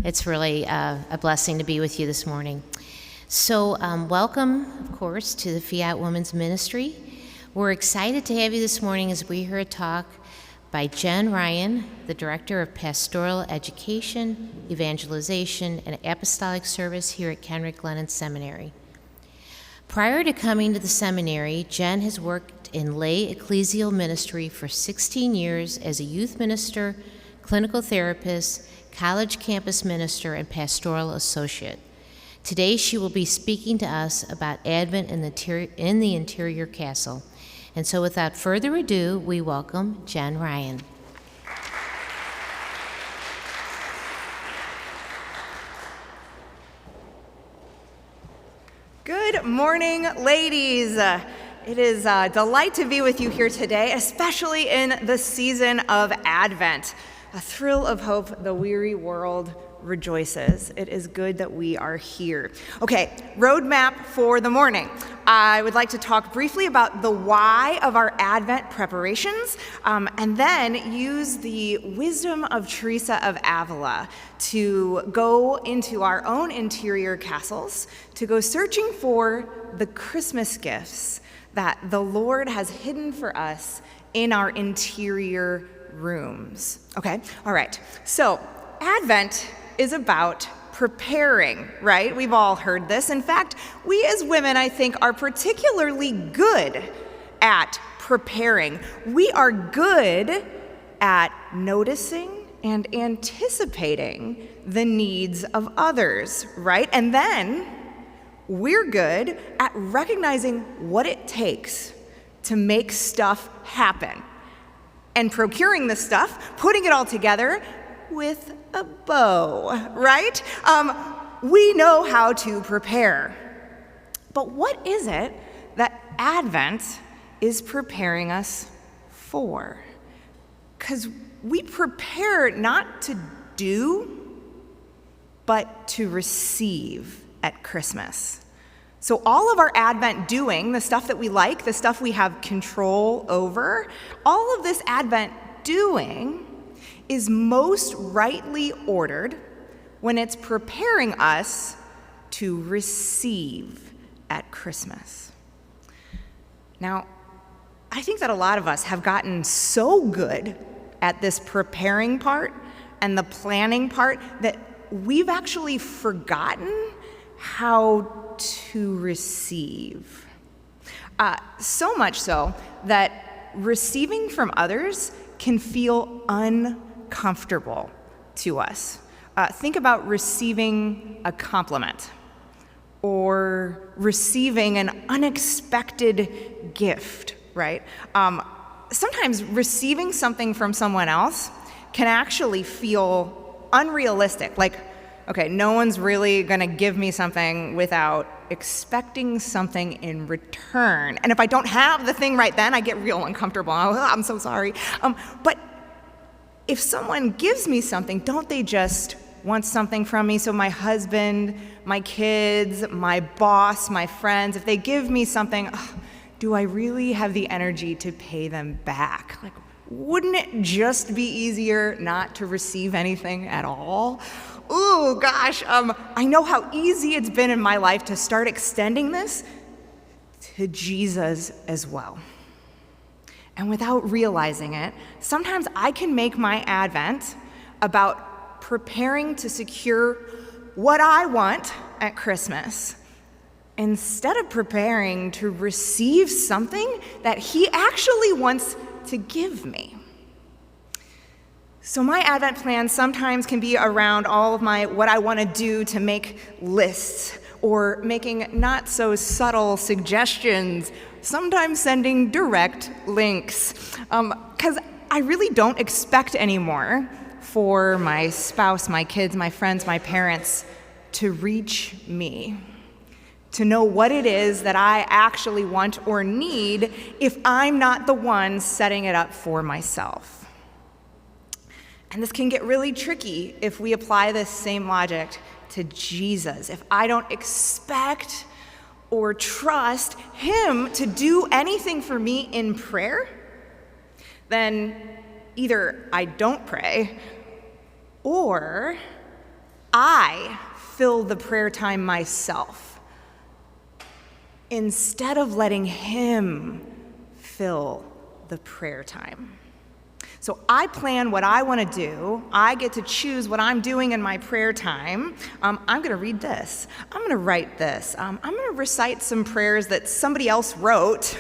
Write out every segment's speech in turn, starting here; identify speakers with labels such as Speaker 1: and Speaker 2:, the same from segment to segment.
Speaker 1: It's really a blessing to be with you this morning. So welcome, of course, to the FIAT Women's Ministry. We're excited to have you this morning as we hear a talk by Jen Ryan, the Director of Pastoral Education, Evangelization, and Apostolic Service here at Kenrick-Glennon Seminary. Prior to coming to the seminary, Jen has worked in lay ecclesial ministry for 16 years as a youth minister, clinical therapist, college campus minister, and pastoral associate. Today she will be speaking to us about Advent in the interior castle. And so without further ado, we welcome Jen Ryan.
Speaker 2: Good morning, ladies. It is a delight to be with you here today, especially in the season of Advent. A thrill of hope, the weary world rejoices. It is good that we are here. Okay, roadmap for the morning. I would like to talk briefly about the why of our Advent preparations, and then use the wisdom of Teresa of Avila to go into our own interior castles, to go searching for the Christmas gifts that the Lord has hidden for us in our interior rooms. Okay, all right. So Advent is about preparing, right? We've all heard this. In fact, we as women, I think, are particularly good at preparing. We are good at noticing and anticipating the needs of others, right? And then we're good at recognizing what it takes to make stuff happen and procuring the stuff, putting it all together with a bow, right? We know how to prepare. But what is it that Advent is preparing us for? Because we prepare not to do, but to receive at Christmas. So all of our Advent doing, the stuff that we like, the stuff we have control over, all of this Advent doing is most rightly ordered when it's preparing us to receive at Christmas. Now, I think that a lot of us have gotten so good at this preparing part and the planning part that we've actually forgotten how to receive. So much so that receiving from others can feel uncomfortable to us. Think about receiving a compliment or receiving an unexpected gift, right? Sometimes receiving something from someone else can actually feel unrealistic. Like, okay, no one's really gonna give me something without expecting something in return. And if I don't have the thing right then, I get real uncomfortable. I'm so sorry. But if someone gives me something, don't they just want something from me? So my husband, my kids, my boss, my friends, if they give me something, do I really have the energy to pay them back? Like, wouldn't it just be easier not to receive anything at all? Oh gosh, I know how easy it's been in my life to start extending this to Jesus as well. And without realizing it, sometimes I can make my Advent about preparing to secure what I want at Christmas instead of preparing to receive something that He actually wants to give me. So my Advent plan sometimes can be around all of my what I want to do to make lists, or making not so subtle suggestions, sometimes sending direct links. Because I really don't expect anymore for my spouse, my kids, my friends, my parents to reach me, to know what it is that I actually want or need if I'm not the one setting it up for myself. And this can get really tricky if we apply this same logic to Jesus. If I don't expect or trust Him to do anything for me in prayer, then either I don't pray or I fill the prayer time myself instead of letting him fill the prayer time. So I plan what I want to do. I get to choose what I'm doing in my prayer time. I'm going to read this. I'm going to write this. I'm going to recite some prayers that somebody else wrote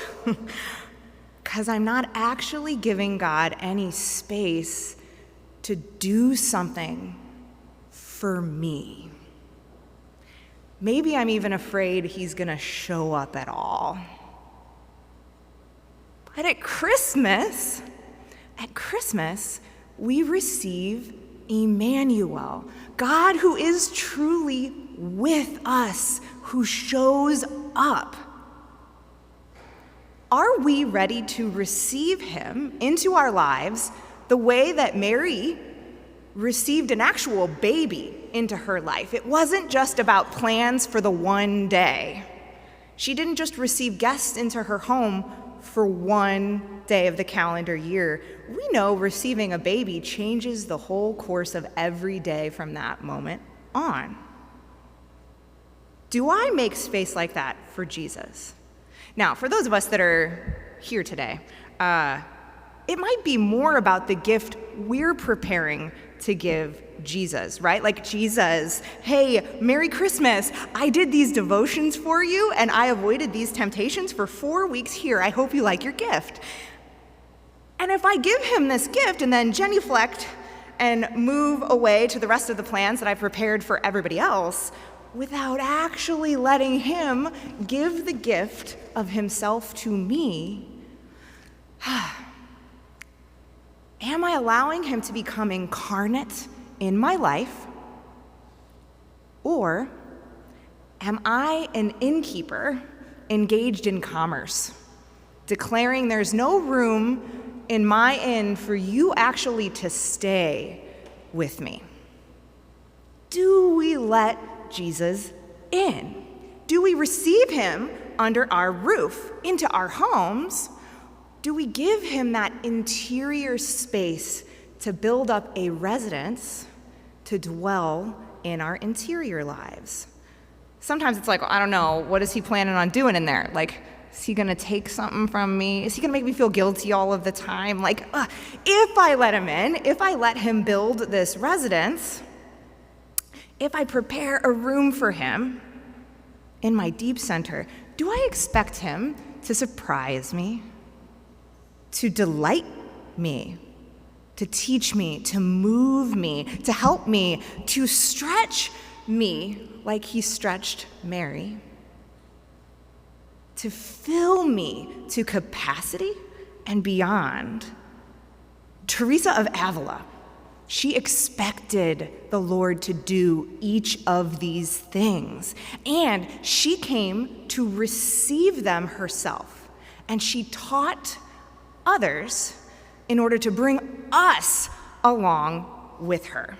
Speaker 2: because I'm not actually giving God any space to do something for me. Maybe I'm even afraid he's going to show up at all. But at Christmas, we receive Emmanuel, God who is truly with us, who shows up. Are we ready to receive him into our lives the way that Mary received an actual baby into her life? It wasn't just about plans for the one day. She didn't just receive guests into her home for one day of the calendar year. We know receiving a baby changes the whole course of every day from that moment on. Do I make space like that for Jesus? Now, for those of us that are here today, it might be more about the gift we're preparing to give Jesus, right? Like, Jesus, hey, Merry Christmas. I did these devotions for you, and I avoided these temptations for 4 weeks here. I hope you like your gift. And if I give him this gift and then genuflect and move away to the rest of the plans that I prepared for everybody else without actually letting him give the gift of himself to me, am I allowing him to become incarnate in my life? Or am I an innkeeper engaged in commerce, declaring there's no room in my inn for you actually to stay with me? Do we let Jesus in? Do we receive him under our roof, into our homes? Do we give him that interior space to build up a residence to dwell in our interior lives? Sometimes it's like, I don't know, what is he planning on doing in there? Like, is he gonna take something from me? Is he gonna make me feel guilty all of the time? Like, if I let him in, if I let him build this residence, if I prepare a room for him in my deep center, do I expect him to surprise me, to delight me, to teach me, to move me, to help me, to stretch me like he stretched Mary, to fill me to capacity and beyond? Teresa of Avila, she expected the Lord to do each of these things, and she came to receive them herself, and she taught others in order to bring us along with her.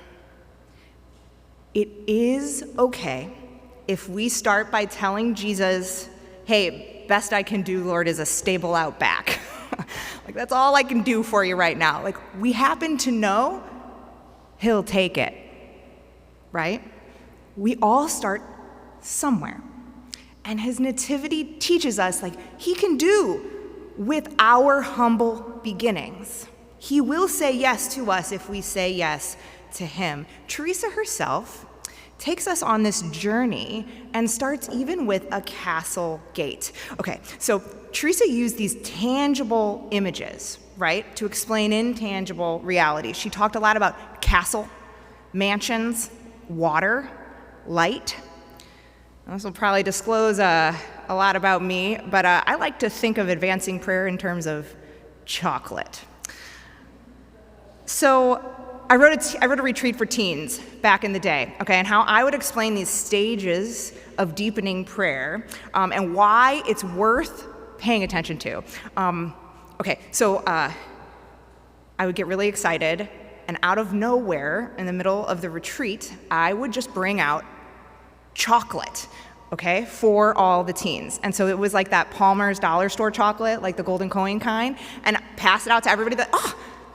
Speaker 2: It is okay if we start by telling Jesus, hey, best I can do, Lord, is a stable out back. Like, that's all I can do for you right now. Like, we happen to know he'll take it, right? We all start somewhere. And his nativity teaches us, like, he can do with our humble beginnings. He will say yes to us if we say yes to him. Teresa herself takes us on this journey and starts even with a castle gate. Okay, so Teresa used these tangible images, right, to explain intangible realities. She talked a lot about castle, mansions, water, light. This will probably disclose a lot about me, but I like to think of advancing prayer in terms of chocolate. So I wrote a retreat for teens back in the day, okay, and how I would explain these stages of deepening prayer and why it's worth paying attention to. Okay, so I would get really excited, and out of nowhere, in the middle of the retreat, I would just bring out chocolate, okay, for all the teens. And so it was like that Palmer's dollar store chocolate, like the golden coin kind, and pass it out to everybody that,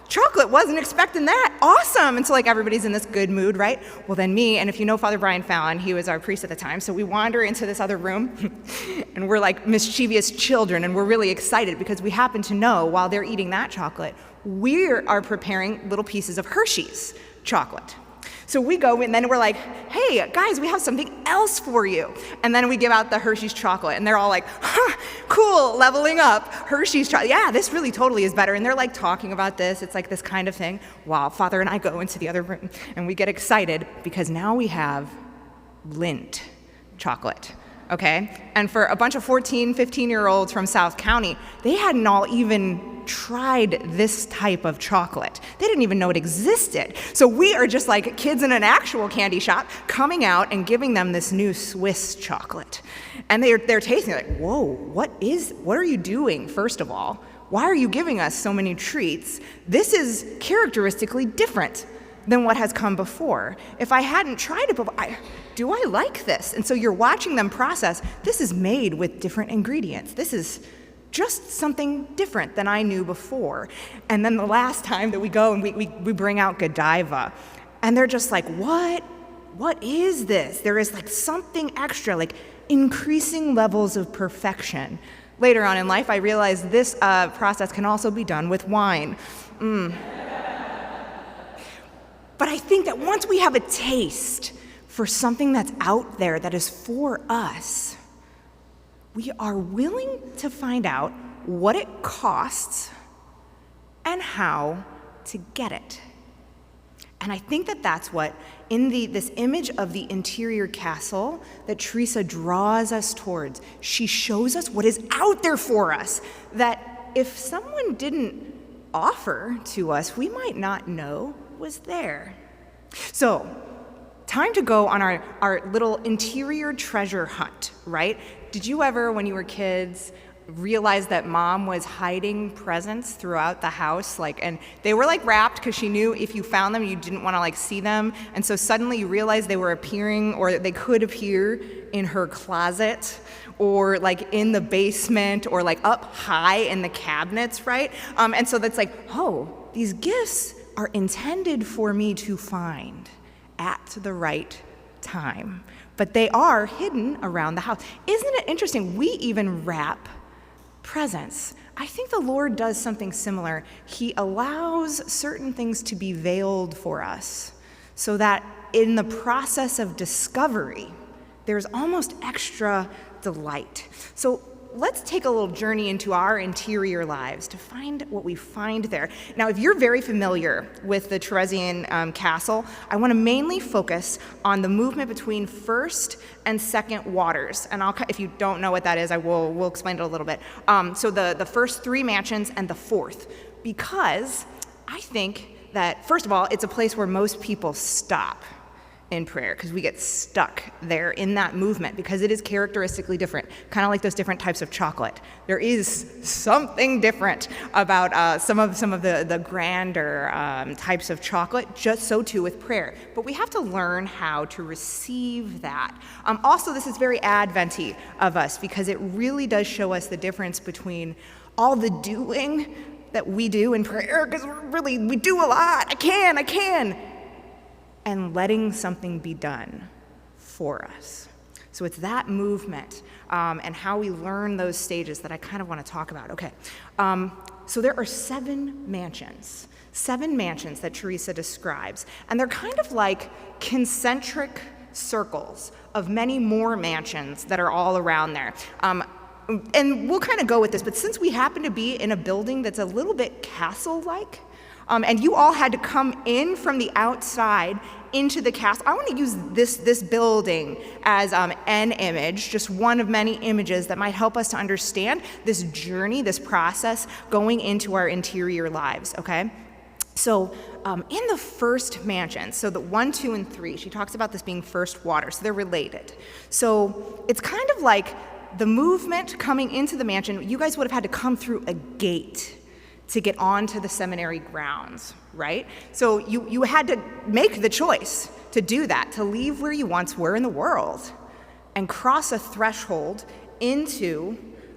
Speaker 2: chocolate, wasn't expecting that. Awesome. And so like everybody's in this good mood, right? Well, then me, and if you know Father Brian Fallon, he was our priest at the time, so we wander into this other room and we're like mischievous children, and we're really excited because we happen to know while they're eating that chocolate, we are preparing little pieces of Hershey's chocolate. So we go and then we're like, hey, guys, we have something else for you. And then we give out the Hershey's chocolate, and they're all like, huh, cool, leveling up, Hershey's chocolate. Yeah, this really totally is better. And they're like talking about this. It's like this kind of thing. While Father and I go into the other room, and we get excited because now we have Lindt chocolate, okay? And for a bunch of 14, 15-year-olds from South County, they hadn't all even tried this type of chocolate. They didn't even know it existed. So we are just like kids in an actual candy shop coming out and giving them this new Swiss chocolate. And they're tasting it like, whoa, what are you doing, first of all? Why are you giving us so many treats? This is characteristically different than what has come before. If I hadn't tried it before, do I like this? And so you're watching them process, this is made with different ingredients. This is just something different than I knew before. And then the last time that we go and we bring out Godiva, and they're just like, what? What is this? There is like something extra, like increasing levels of perfection. Later on in life, I realized this process can also be done with wine. But I think that once we have a taste for something that's out there that is for us, we are willing to find out what it costs and how to get it. And I think that that's what, in this image of the interior castle that Teresa draws us towards, she shows us what is out there for us, that if someone didn't offer to us, we might not know was there. So, time to go on our little interior treasure hunt, right? Did you ever, when you were kids, realize that mom was hiding presents throughout the house? And they were wrapped because she knew if you found them, you didn't want to see them. And so suddenly you realized they were appearing, or they could appear in her closet, or in the basement, or up high in the cabinets, right? And so that's oh, these gifts are intended for me to find at the right time. But they are hidden around the house. Isn't it interesting? We even wrap presents. I think the Lord does something similar. He allows certain things to be veiled for us so that in the process of discovery, there's almost extra delight. So let's take a little journey into our interior lives to find what we find there. Now, if you're very familiar with the Teresian castle, I want to mainly focus on the movement between first and second waters. And if you don't know what that is, we'll explain it a little bit. So the first three mansions and the fourth, because I think that, first of all, it's a place where most people stop in prayer, because we get stuck there in that movement because it is characteristically different, kind of like those different types of chocolate. There is something different about some of the grander types of chocolate, just so too with prayer. But we have to learn how to receive that. Also, this is very Advent-y of us because it really does show us the difference between all the doing that we do in prayer, because we do a lot. I can. And letting something be done for us. So it's that movement and how we learn those stages that I kind of want to talk about. Okay, so there are seven mansions that Teresa describes, and they're kind of like concentric circles of many more mansions that are all around there. And we'll kind of go with this, but since we happen to be in a building that's a little bit castle-like, and you all had to come in from the outside into the castle, I want to use this building as an image, just one of many images that might help us to understand this journey, this process going into our interior lives, okay? So in the first mansion, so the 1, 2, and 3, she talks about this being first water, so they're related. So it's kind of like the movement coming into the mansion. You guys would have had to come through a gate to get onto the seminary grounds, right? So you had to make the choice to do that, to leave where you once were in the world and cross a threshold into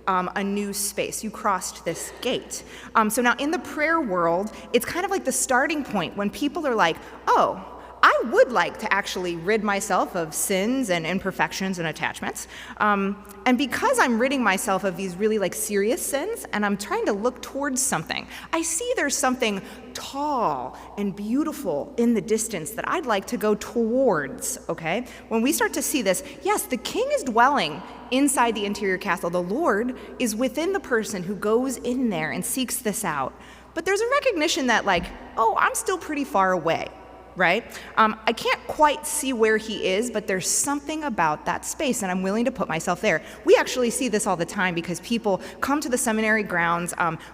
Speaker 2: a new space. You crossed this gate. So now in the prayer world, it's kind of like the starting point when people are like, oh, I would like to actually rid myself of sins and imperfections and attachments. And because I'm ridding myself of these really like serious sins and I'm trying to look towards something, I see there's something tall and beautiful in the distance that I'd like to go towards, okay? When we start to see this, yes, the king is dwelling inside the interior castle. The Lord is within the person who goes in there and seeks this out. But there's a recognition that like, oh, I'm still pretty far away. Right? I can't quite see where he is, but there's something about that space, and I'm willing to put myself there. We actually see this all the time because people come to the seminary grounds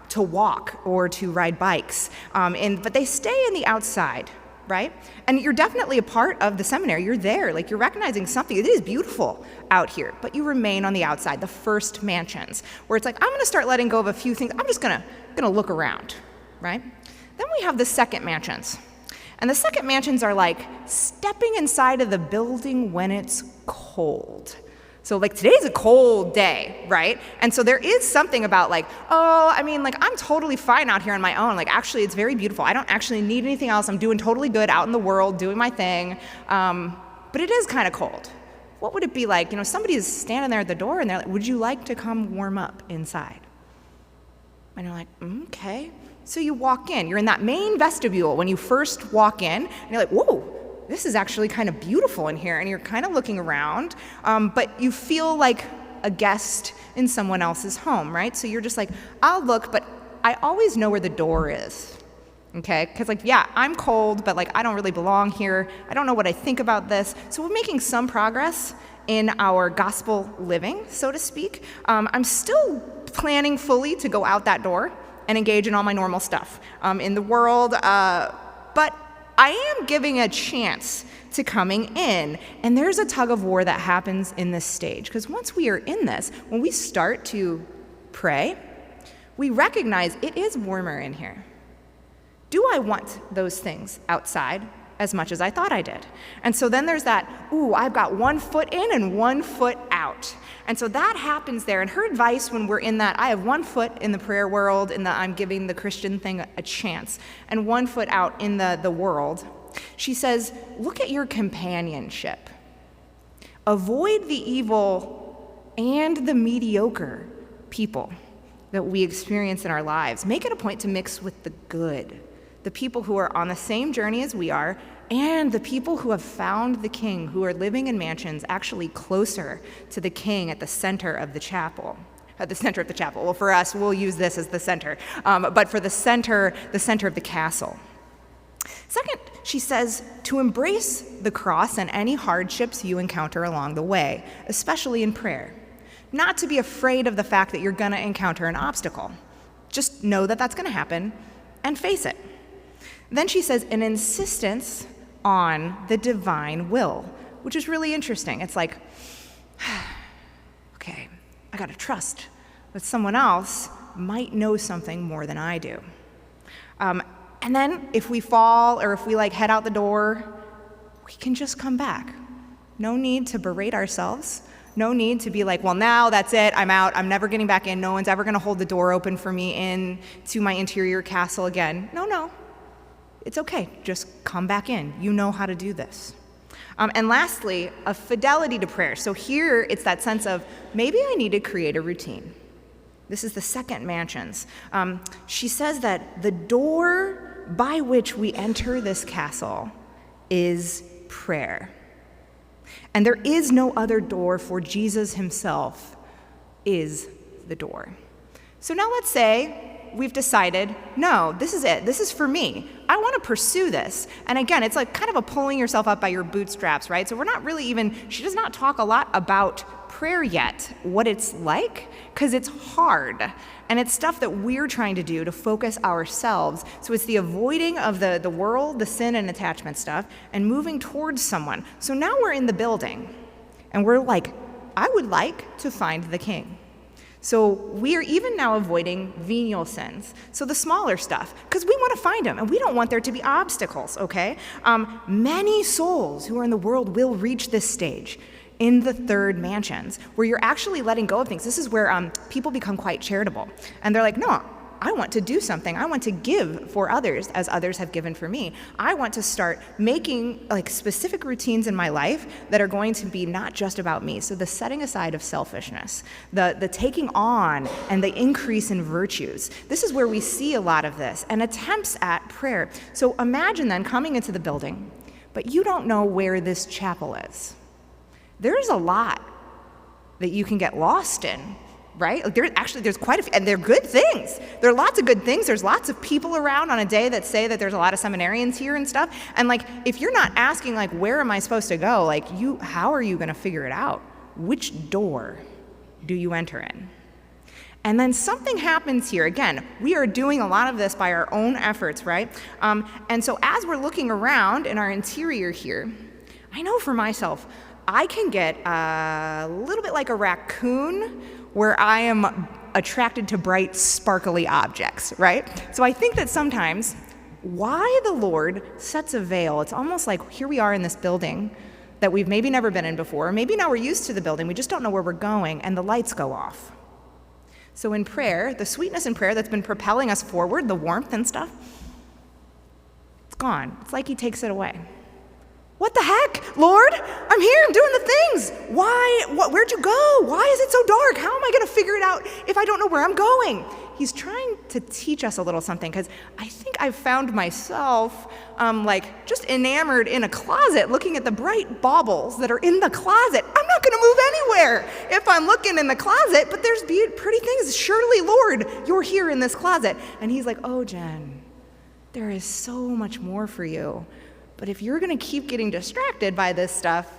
Speaker 2: to walk or to ride bikes, but they stay in the outside, right? And you're definitely a part of the seminary. You're there, like you're recognizing something. It is beautiful out here, but you remain on the outside, the first mansions, where it's like, I'm gonna start letting go of a few things. I'm just gonna look around, right? Then we have the second mansions. And the second mansions are like stepping inside of the building when it's cold. So like today's a cold day, right? And so there is something about like, oh, I mean, like I'm totally fine out here on my own. Like actually it's very beautiful. I don't actually need anything else. I'm doing totally good out in the world, doing my thing. But it is kind of cold. What would it be like, somebody is standing there at the door and they're like, would you like to come warm up inside? And you're like, okay. So you walk in, you're in that main vestibule when you first walk in, and you're like, whoa, this is actually kind of beautiful in here, and you're kind of looking around, but you feel like a guest in someone else's home, right? So you're just like, I'll look, but I always know where the door is, okay? Because like, yeah, I'm cold, but like I don't really belong here. I don't know what I think about this. So we're making some progress in our gospel living, so to speak. I'm still planning fully to go out that door and engage in all my normal stuff in the world, but I am giving a chance to coming in, and there's a tug of war that happens in this stage, because once we are in this, when we start to pray, we recognize it is warmer in here. Do I want those things outside as much as I thought I did? And so then there's that, ooh, I've got 1 foot in and 1 foot out. And so that happens there. And her advice when we're in that, I have 1 foot in the prayer world, in the I'm giving the Christian thing a chance, and 1 foot out in the world. She says, look at your companionship. Avoid the evil and the mediocre people that we experience in our lives. Make it a point to mix with the good, the people who are on the same journey as we are, and the people who have found the King, who are living in mansions actually closer to the King at the center of the chapel. At the center of the chapel. Well, for us, we'll use this as the center. But for the center of the castle. Second, she says to embrace the cross and any hardships you encounter along the way, especially in prayer. Not to be afraid of the fact that you're going to encounter an obstacle. Just know that that's going to happen and face it. Then she says an insistence on the divine will, which is really interesting. It's like, okay, I got to trust that someone else might know something more than I do. And then if we fall or if we like head out the door, we can just come back. No need to berate ourselves. No need to be like, well, now that's it. I'm out. I'm never getting back in. No one's ever going to hold the door open for me into my interior castle again. No. It's okay. Just come back in. You know how to do this. And lastly, a fidelity to prayer. So here it's that sense of maybe I need to create a routine. This is the second mansions. She says that the door by which we enter this castle is prayer. And there is no other door, for Jesus himself is the door. So now let's say we've decided, no, this is it. This is for me. I want to pursue this. And again, it's like kind of a pulling yourself up by your bootstraps, right? So we're not really she does not talk a lot about prayer yet, what it's like, because it's hard. And it's stuff that we're trying to do to focus ourselves. So it's the avoiding of the world, the sin and attachment stuff, and moving towards someone. So now we're in the building, and we're like, I would like to find the King. So we are even now avoiding venial sins, so the smaller stuff, because we want to find him, and we don't want there to be obstacles, okay? Many souls who are in the world will reach this stage. in the third mansions, where you're actually letting go of things. This is where people become quite charitable. And they're like, no, I want to do something. I want to give for others as others have given for me. I want to start making like specific routines in my life that are going to be not just about me. So the setting aside of selfishness, the taking on and the increase in virtues. This is where we see a lot of this and attempts at prayer. So imagine then coming into the building, but you don't know where this chapel is. There's a lot that you can get lost in. Right? There's quite a few, and they're good things. There are lots of good things. There's lots of people around on a day that say that there's a lot of seminarians here and stuff. And like, if you're not asking like, where am I supposed to go? Like, how are you going to figure it out? Which door do you enter in? And then something happens here. Again, we are doing a lot of this by our own efforts, right? And so as we're looking around in our interior here, I know for myself, I can get a little bit like a raccoon where I am attracted to bright, sparkly objects, right? So I think that sometimes why the Lord sets a veil, it's almost like here we are in this building that we've maybe never been in before, maybe now we're used to the building, we just don't know where we're going, and the lights go off. So in prayer, the sweetness in prayer that's been propelling us forward, the warmth and stuff, it's gone. It's like he takes it away. What the heck, Lord? I'm here, I'm doing the things. Why? Where'd you go? Why is it so dark? How am I going to figure it out if I don't know where I'm going? He's trying to teach us a little something, because I think I've found myself like just enamored in a closet looking at the bright baubles that are in the closet. I'm not going to move anywhere if I'm looking in the closet, but there's pretty things. Surely, Lord, you're here in this closet. And he's like, oh, Jen, there is so much more for you. But if you're going to keep getting distracted by this stuff,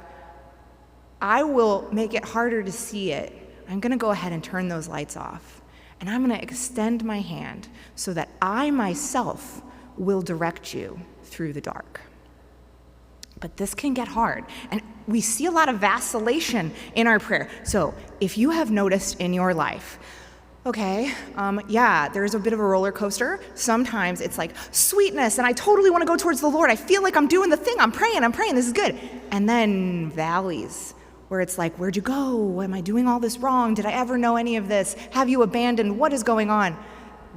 Speaker 2: I will make it harder to see it. I'm going to go ahead and turn those lights off. And I'm going to extend my hand so that I myself will direct you through the dark. But this can get hard. And we see a lot of vacillation in our prayer. So if you have noticed in your life, okay, there's a bit of a roller coaster. Sometimes it's like sweetness, and I totally want to go towards the Lord. I feel like I'm doing the thing. I'm praying, this is good. And then valleys, where it's like, where'd you go? Am I doing all this wrong? Did I ever know any of this? Have you abandoned? What is going on?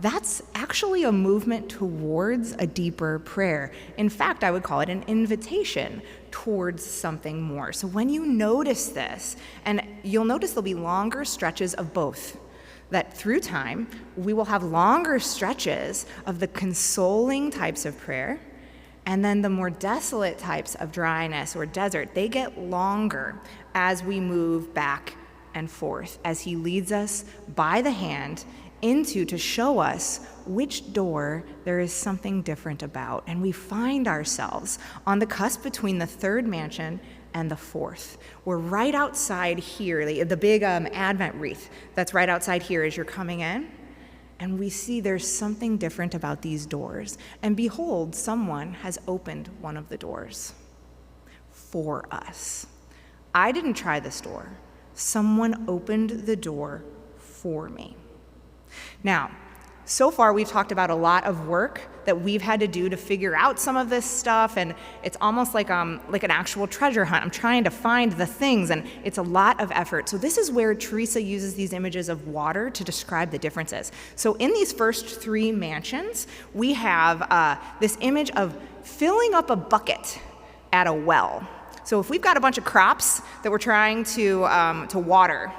Speaker 2: That's actually a movement towards a deeper prayer. In fact, I would call it an invitation towards something more. So when you notice this, and you'll notice there'll be longer stretches of both, that through time, we will have longer stretches of the consoling types of prayer, and then the more desolate types of dryness or desert, they get longer as we move back and forth, as he leads us by the hand to show us which door there is something different about. And we find ourselves on the cusp between the third mansion and the fourth. We're right outside here, the big Advent wreath that's right outside here as you're coming in. And we see there's something different about these doors. And behold, someone has opened one of the doors for us. I didn't try this door. Someone opened the door for me. Now, so far we've talked about a lot of work that we've had to do to figure out some of this stuff, and it's almost like an actual treasure hunt. I'm trying to find the things, and it's a lot of effort. So this is where Teresa uses these images of water to describe the differences. So in these first three mansions, we have this image of filling up a bucket at a well. So if we've got a bunch of crops that we're trying to water,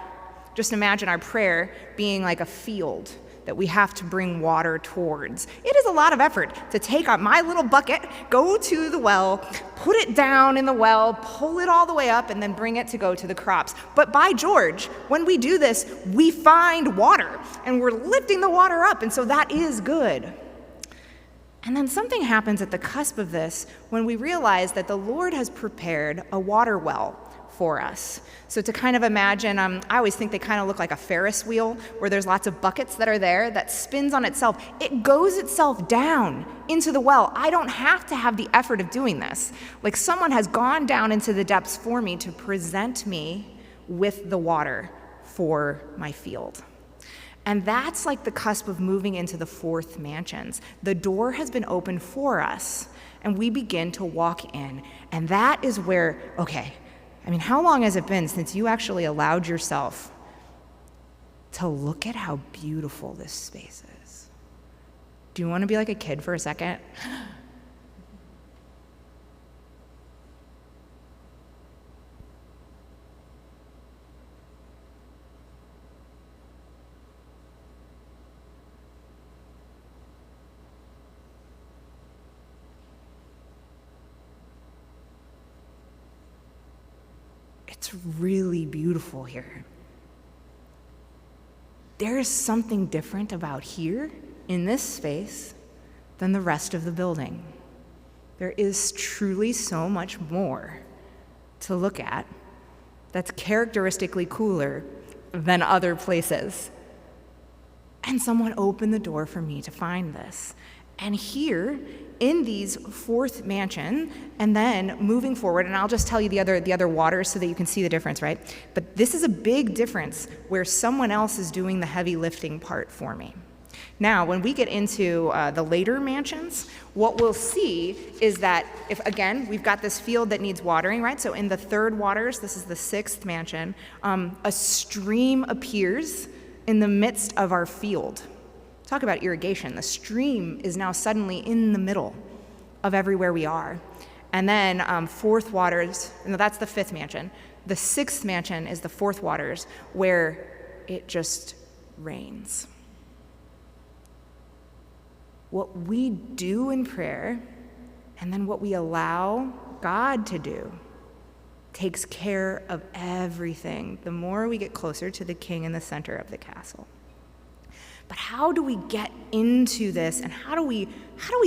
Speaker 2: just imagine our prayer being like a field that we have to bring water towards. It is a lot of effort to take out my little bucket, go to the well, put it down in the well, pull it all the way up, and then bring it to go to the crops. But by George, when we do this, we find water, and we're lifting the water up, and so that is good. And then something happens at the cusp of this when we realize that the Lord has prepared a water well for us. So to kind of imagine, I always think they kind of look like a Ferris wheel where there's lots of buckets that are there that spins on itself. It goes itself down into the well. I don't have to have the effort of doing this. Like someone has gone down into the depths for me to present me with the water for my field. And that's like the cusp of moving into the fourth mansions. The door has been opened for us, and we begin to walk in. And that is where, okay, I mean, how long has it been since you actually allowed yourself to look at how beautiful this space is? Do you want to be like a kid for a second? It's really beautiful here. There is something different about here in this space than the rest of the building. There is truly so much more to look at that's characteristically cooler than other places. And someone opened the door for me to find this. And here, in these fourth mansion, and then moving forward, and I'll just tell you the other waters so that you can see the difference, right? But this is a big difference where someone else is doing the heavy lifting part for me. Now, when we get into the later mansions, what we'll see is that if, again, we've got this field that needs watering, right? So in the third waters, this is the sixth mansion, a stream appears in the midst of our field. Talk about irrigation. The stream is now suddenly in the middle of everywhere we are. And then fourth waters, no, that's the fifth mansion. The sixth mansion is the fourth waters, where it just rains. What we do in prayer, and then what we allow God to do, takes care of everything the more we get closer to the king in the center of the castle. But how do we get into this, and how do we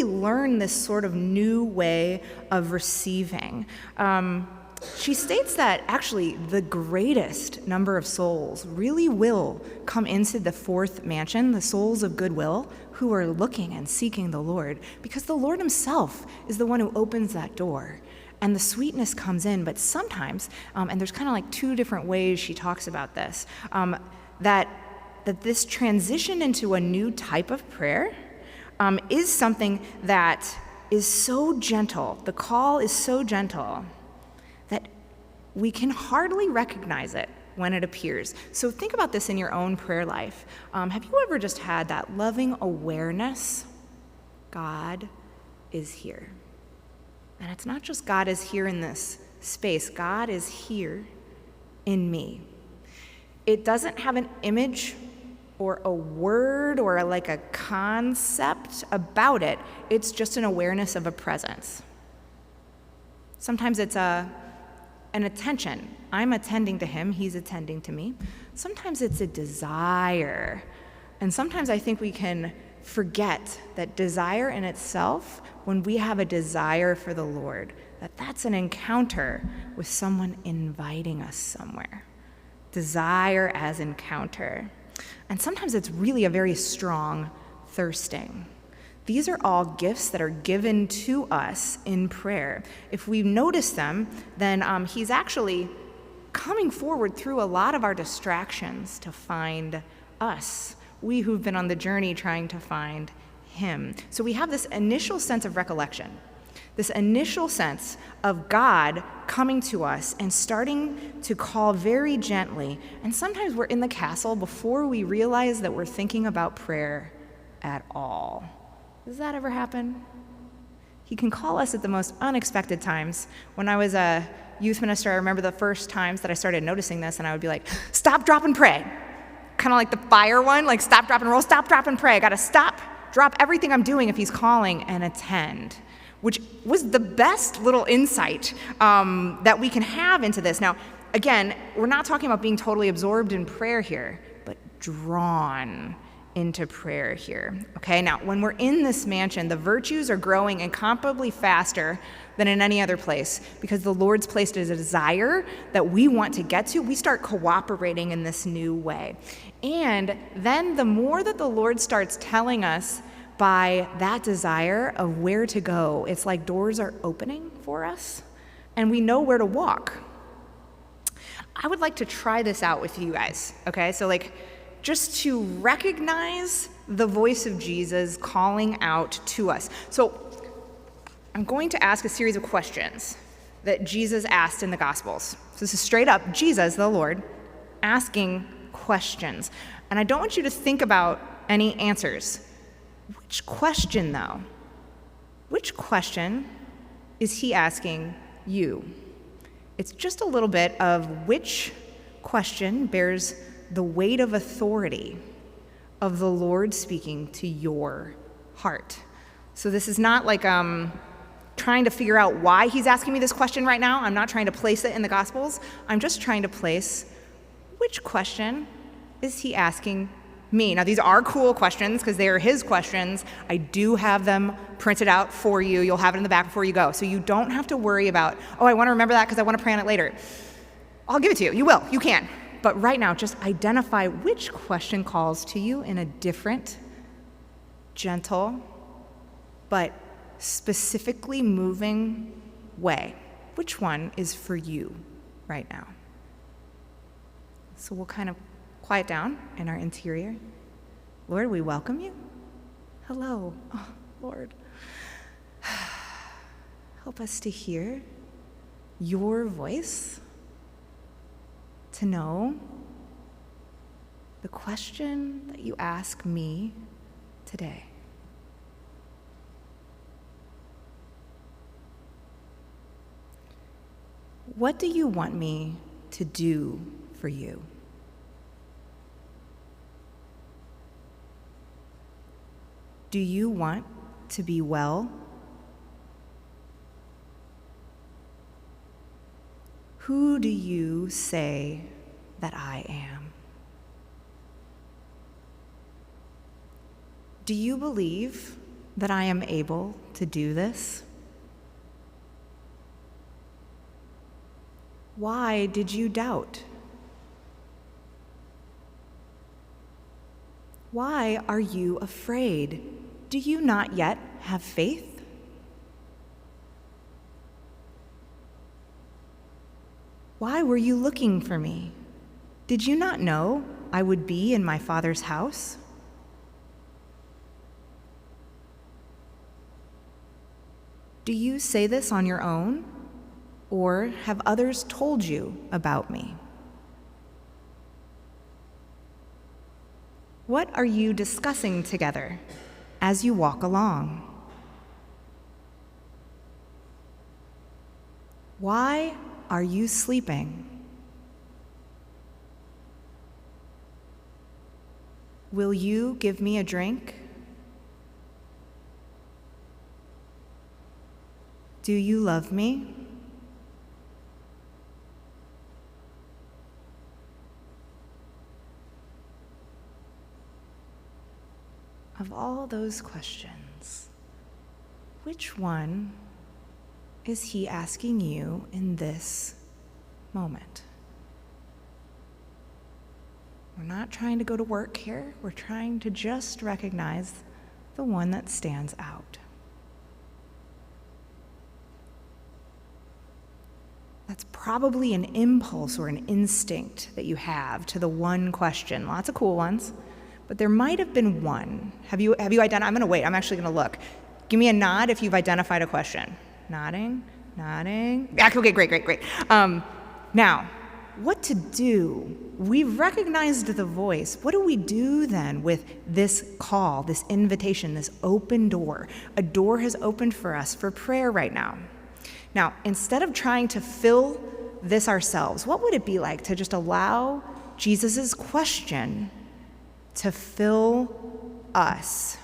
Speaker 2: learn this sort of new way of receiving? She states that actually the greatest number of souls really will come into the fourth mansion, the souls of goodwill, who are looking and seeking the Lord, because the Lord himself is the one who opens that door. And the sweetness comes in, but sometimes, and there's kind of like two different ways she talks about this, that this transition into a new type of prayer is something that is so gentle, the call is so gentle, that we can hardly recognize it when it appears. So think about this in your own prayer life. Have you ever just had that loving awareness? God is here. And it's not just God is here in this space, God is here in me. It doesn't have an image or a word or like a concept about it. It's just an awareness of a presence. Sometimes it's an attention. I'm attending to him, he's attending to me. Sometimes it's a desire. And sometimes I think we can forget that desire in itself, when we have a desire for the Lord, that's an encounter with someone inviting us somewhere. Desire as encounter. And sometimes it's really a very strong thirsting. These are all gifts that are given to us in prayer. If we notice them, then he's actually coming forward through a lot of our distractions to find us, we who've been on the journey trying to find him. So we have this initial sense of recollection, this initial sense of God coming to us and starting to call very gently. And sometimes we're in the castle before we realize that we're thinking about prayer at all. Does that ever happen? He can call us at the most unexpected times. When I was a youth minister, I remember the first times that I started noticing this, and I would be like, stop, drop, and pray. Kind of like the fire one, like stop, drop, and roll, stop, drop, and pray. I gotta stop, drop everything I'm doing if he's calling and attend, which was the best little insight that we can have into this. Now, again, we're not talking about being totally absorbed in prayer here, but drawn into prayer here. Okay, now when we're in this mansion, the virtues are growing incomparably faster than in any other place, because the Lord's placed a desire that we want to get to. We start cooperating in this new way. And then the more that the Lord starts telling us by that desire of where to go, it's like doors are opening for us and we know where to walk. I would like to try this out with you guys, okay? So just to recognize the voice of Jesus calling out to us. So I'm going to ask a series of questions. that Jesus asked in the Gospels. So this is straight up Jesus, the Lord, asking questions. And I don't want you to think about any answers. Which question, though? Which question is he asking you? It's just a little bit of which question bears the weight of authority of the Lord speaking to your heart. So this is not like trying to figure out why he's asking me this question right now. I'm not trying to place it in the Gospels. I'm just trying to place which question is he asking me. Now, these are cool questions because they are his questions. I do have them printed out for you. You'll have it in the back before you go. So you don't have to worry about, oh, I want to remember that because I want to pray on it later. I'll give it to you. You will. You can. But right now, just identify which question calls to you in a different, gentle, but specifically moving way. Which one is for you right now? So we'll kind of quiet down in our interior. Lord, we welcome you. Hello. Oh, Lord. Help us to hear your voice, to know the question that you ask me today. What do you want me to do for you? Do you want to be well? Who do you say that I am? Do you believe that I am able to do this? Why did you doubt? Why are you afraid? Do you not yet have faith? Why were you looking for me? Did you not know I would be in my Father's house? Do you say this on your own, or have others told you about me? What are you discussing together as you walk along? Why are you sleeping? Will you give me a drink? Do you love me? Of all those questions, which one is he asking you in this moment? We're not trying to go to work here. We're trying to just recognize the one that stands out. That's probably an impulse or an instinct that you have to the one question. Lots of cool ones. But there might have been one. Have you identified? I'm going to wait. I'm actually going to look. Give me a nod if you've identified a question. Nodding. Okay, great. Now, what to do? We've recognized the voice. What do we do then with this call, this invitation, this open door? A door has opened for us for prayer right now. Now, instead of trying to fill this ourselves, what would it be like to just allow Jesus' question to fill us?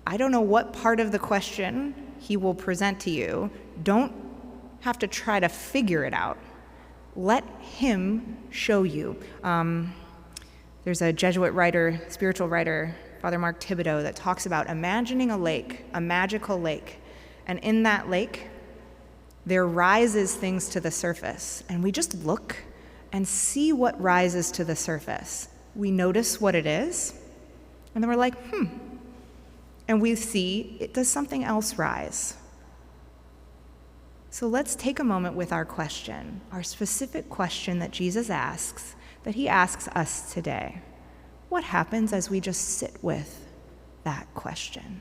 Speaker 2: I don't know what part of the question he will present to you. Don't have to try to figure it out. Let him show you. There's a Jesuit writer, spiritual writer, Father Mark Thibodeau, that talks about imagining a lake, a magical lake. And in that lake, there rises things to the surface. And we just look and see what rises to the surface. We notice what it is, and then we're like, and we see, does something else rise? So let's take a moment with our question, our specific question that Jesus asks, that he asks us today. What happens as we just sit with that question?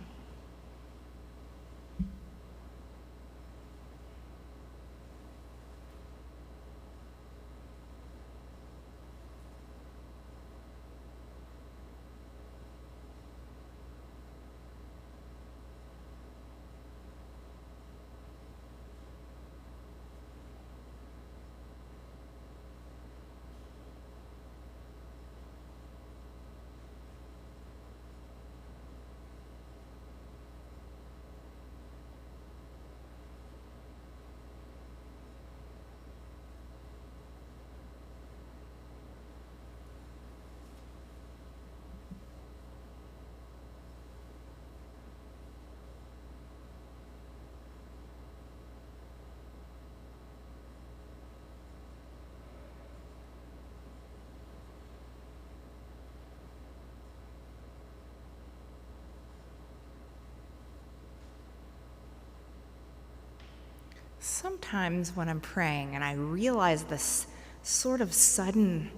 Speaker 2: sometimes when I'm praying and I realize this sort of sudden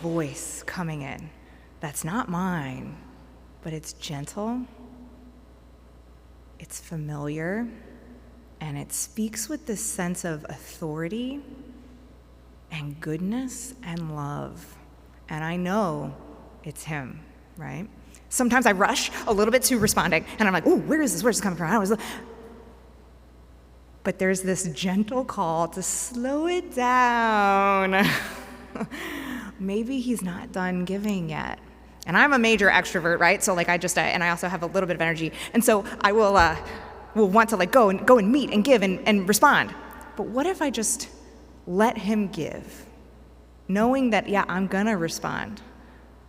Speaker 2: voice coming in that's not mine, but it's gentle, it's familiar, and it speaks with this sense of authority and goodness and love. And I know it's him, right? Sometimes I rush a little bit to responding, and I'm like, oh, where is this? Where's this coming from? But there's this gentle call to slow it down. Maybe he's not done giving yet. And I'm a major extrovert, right? So like and I also have a little bit of energy. And so I will want to like go and meet and give and respond. But what if I just let him give, knowing that, yeah, I'm gonna respond.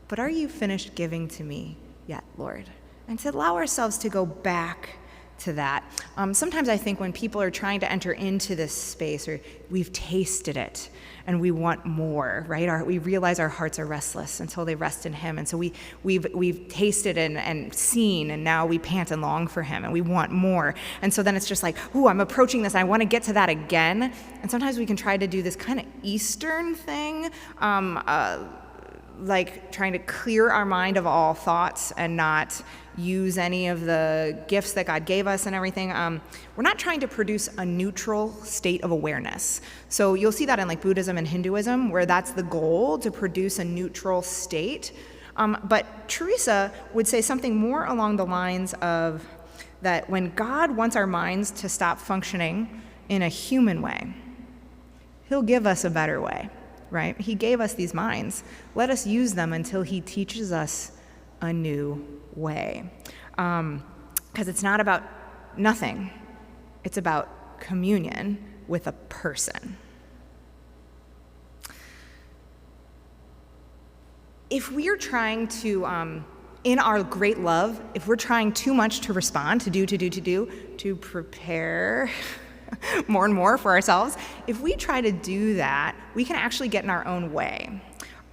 Speaker 2: But are you finished giving to me yet, Lord? And to allow ourselves to go back to that. Sometimes I think when people are trying to enter into this space, or we've tasted it and we want more, right? We realize our hearts are restless until they rest in him. And so we've tasted and seen, and now we pant and long for him and we want more. And so then it's just like, ooh, I'm approaching this. I want to get to that again. And sometimes we can try to do this kind of Eastern thing, like trying to clear our mind of all thoughts and not use any of the gifts that God gave us and everything. We're not trying to produce a neutral state of awareness. So you'll see that in like Buddhism and Hinduism, where that's the goal, to produce a neutral state. But Teresa would say something more along the lines of that when God wants our minds to stop functioning in a human way, he'll give us a better way. Right? He gave us these minds. Let us use them until he teaches us a new way. Because it's not about nothing. It's about communion with a person. If we are trying to, in our great love, if we're trying too much to respond, to prepare more and more for ourselves, if we try to do that, we can actually get in our own way.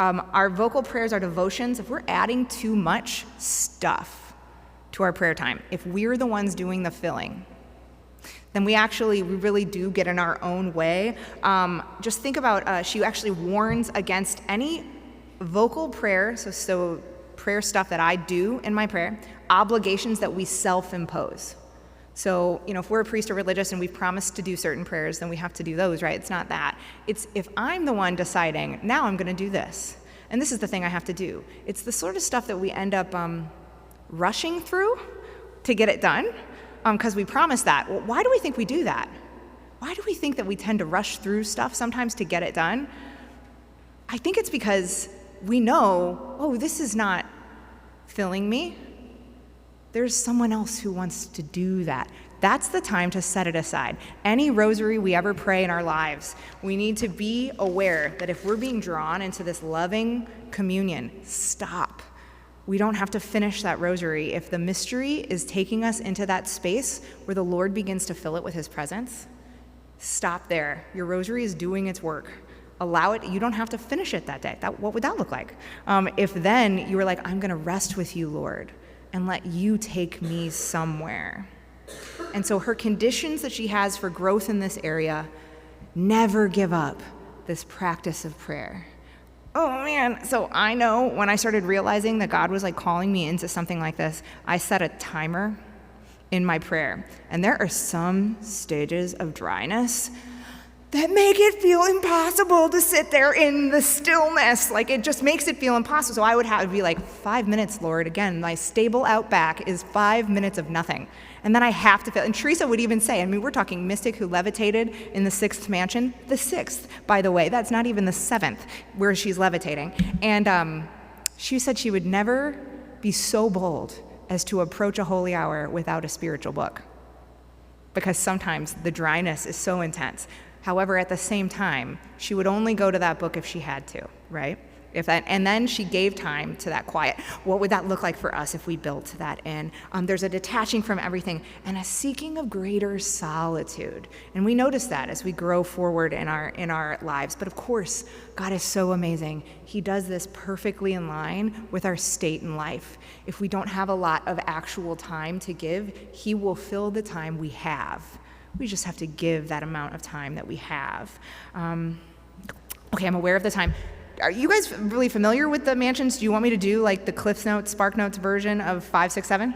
Speaker 2: Our vocal prayers, our devotions, if we're adding too much stuff to our prayer time, if we're the ones doing the filling, then we really do get in our own way. Just think about, she actually warns against any vocal prayer, so prayer stuff that I do in my prayer, obligations that we self-impose. So, if we're a priest or religious and we've promised to do certain prayers, then we have to do those, right? It's not that. It's if I'm the one deciding, now I'm going to do this, and this is the thing I have to do. It's the sort of stuff that we end up rushing through to get it done, because we promised that. Well, why do we think we do that? Why do we think that we tend to rush through stuff sometimes to get it done? I think it's because we know, oh, this is not filling me. There's someone else who wants to do that. That's the time to set it aside. Any rosary we ever pray in our lives, we need to be aware that if we're being drawn into this loving communion, stop. We don't have to finish that rosary. If the mystery is taking us into that space where the Lord begins to fill it with his presence, stop there. Your rosary is doing its work. Allow it. You don't have to finish it that day. What would that look like? If then you were like, I'm going to rest with you, Lord, and let you take me somewhere. And so her conditions that she has for growth in this area, never give up this practice of prayer. Oh man, so I know when I started realizing that God was like calling me into something like this, I set a timer in my prayer. And there are some stages of dryness that make it feel impossible to sit there in the stillness. Like, it just makes it feel impossible. So I would be like, 5 minutes, Lord. Again, my stable outback is 5 minutes of nothing. And then I have to feel, and Teresa would even say, we're talking mystic who levitated in the 6th mansion, the 6th, by the way, that's not even the 7th where she's levitating. And she said she would never be so bold as to approach a holy hour without a spiritual book, because sometimes the dryness is so intense. However, at the same time, she would only go to that book if she had to, right? And then she gave time to that quiet. What would that look like for us if we built that in? There's a detaching from everything and a seeking of greater solitude. And we notice that as we grow forward in our lives. But of course, God is so amazing. He does this perfectly in line with our state in life. If we don't have a lot of actual time to give, he will fill the time we have We just have to give that amount of time that we have. Okay, I'm aware of the time. Are you guys really familiar with the mansions? Do you want me to do like the Cliffs Notes, Spark Notes version of 5, 6, 7?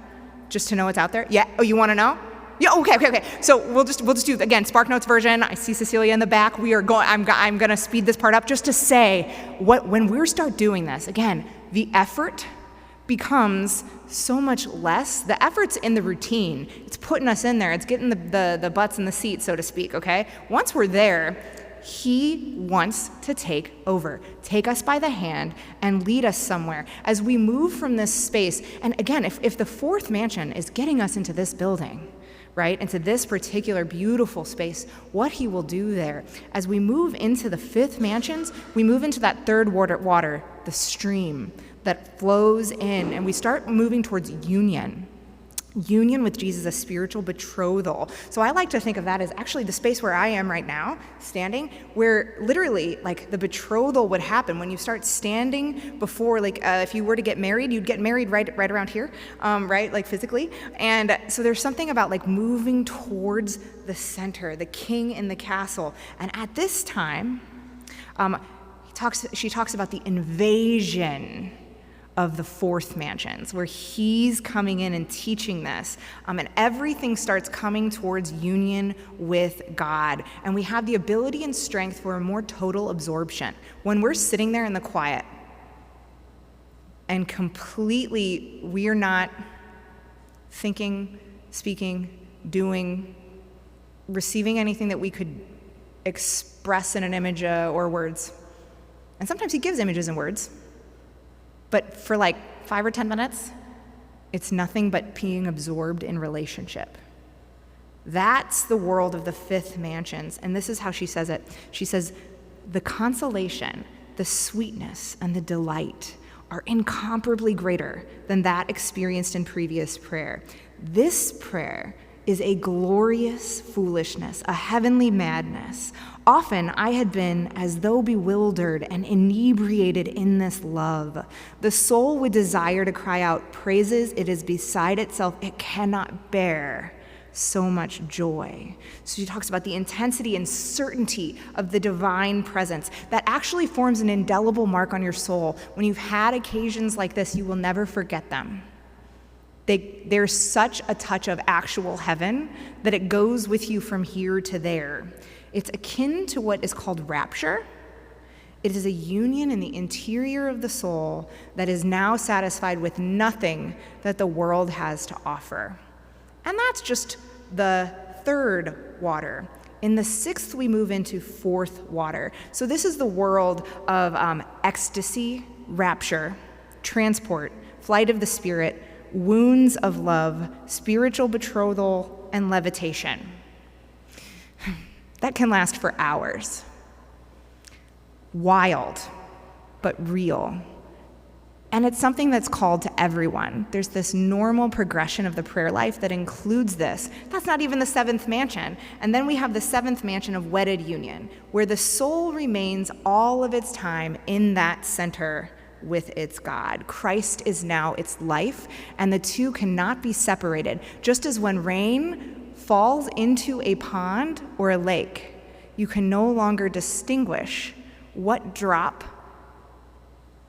Speaker 2: Just to know what's out there? Yeah? Oh, you want to know? Yeah, okay. So we'll just do, again, Spark Notes version. I see Cecilia in the back. I'm going to speed this part up just to say, when we start doing this, again, the effort becomes so much less. The effort's in the routine. It's putting us in there. It's getting the butts in the seat, so to speak, okay? Once we're there, he wants to take over, take us by the hand and lead us somewhere as we move from this space. And again, if the fourth mansion is getting us into this building, right, into this particular beautiful space, what he will do there, as we move into the fifth mansions, we move into that third water, the stream that flows in, and we start moving towards union with Jesus, a spiritual betrothal. So I like to think of that as actually the space where I am right now, standing, where literally like the betrothal would happen when you start standing before, like if you were to get married, you'd get married right around here, right, like physically. And so there's something about like moving towards the center, the king in the castle. And at this time, she talks about the invasion of the fourth mansions, where he's coming in and teaching this, and everything starts coming towards union with God, and we have the ability and strength for a more total absorption. When we're sitting there in the quiet, and completely, we are not thinking, speaking, doing, receiving anything that we could express in an image or words. And sometimes he gives images and words, but for like 5 or 10 minutes, it's nothing but being absorbed in relationship. That's the world of the fifth mansions, and this is how she says it. She says, the consolation, the sweetness, and the delight are incomparably greater than that experienced in previous prayer. This prayer is a glorious foolishness, a heavenly madness. Often I had been as though bewildered and inebriated in this love. The soul would desire to cry out praises. It is beside itself. It cannot bear so much joy. So she talks about the intensity and certainty of the divine presence that actually forms an indelible mark on your soul. When you've had occasions like this, you will never forget them. There's such a touch of actual heaven that it goes with you from here to there. It's akin to what is called rapture. It is a union in the interior of the soul that is now satisfied with nothing that the world has to offer. And that's just the third water. In the sixth, we move into fourth water. So this is the world of ecstasy, rapture, transport, flight of the spirit, wounds of love, spiritual betrothal, and levitation. That can last for hours. Wild, but real. And it's something that's called to everyone. There's this normal progression of the prayer life that includes this. That's not even the seventh mansion. And then we have the seventh mansion of wedded union, where the soul remains all of its time in that center with its God. Christ is now its life, and the two cannot be separated. Just as when rain falls into a pond or a lake, you can no longer distinguish what drop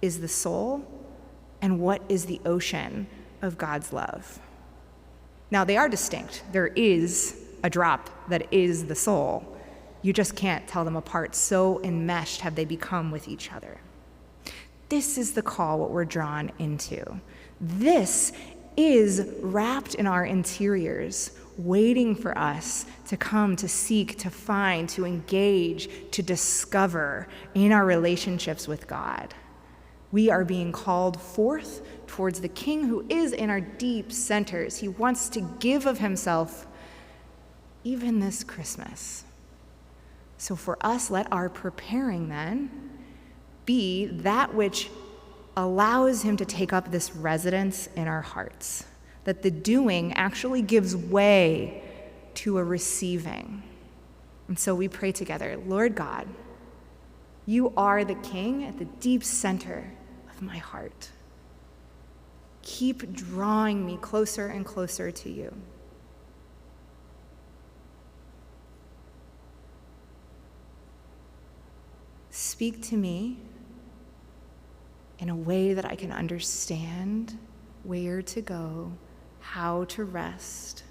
Speaker 2: is the soul and what is the ocean of God's love. Now, they are distinct. There is a drop that is the soul. You just can't tell them apart. So enmeshed have they become with each other. This is the call, what we're drawn into. This is wrapped in our interiors, waiting for us to come, to seek, to find, to engage, to discover in our relationships with God. We are being called forth towards the King who is in our deep centers. He wants to give of himself even this Christmas. So for us, let our preparing then be that which allows him to take up this residence in our hearts, that the doing actually gives way to a receiving. And so we pray together, Lord God, you are the King at the deep center of my heart. Keep drawing me closer and closer to you. speak to me in a way that I can understand where to go, how to rest,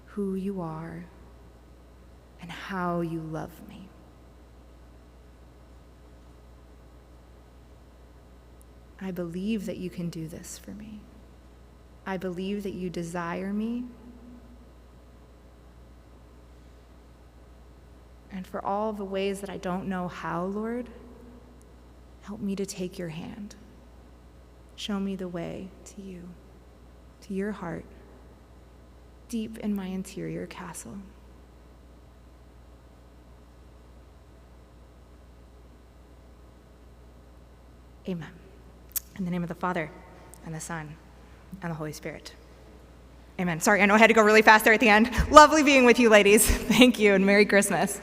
Speaker 2: who you are, and how you love me. I believe that you can do this for me. I believe that you desire me. And for all the ways that I don't know how, Lord, help me to take your hand. Show me the way to you, to your heart, deep in my interior castle. Amen. In the name of the Father, and the Son, and the Holy Spirit. Amen. Sorry, I know I had to go really fast there at the end. Lovely being with you, ladies. Thank you, and Merry Christmas.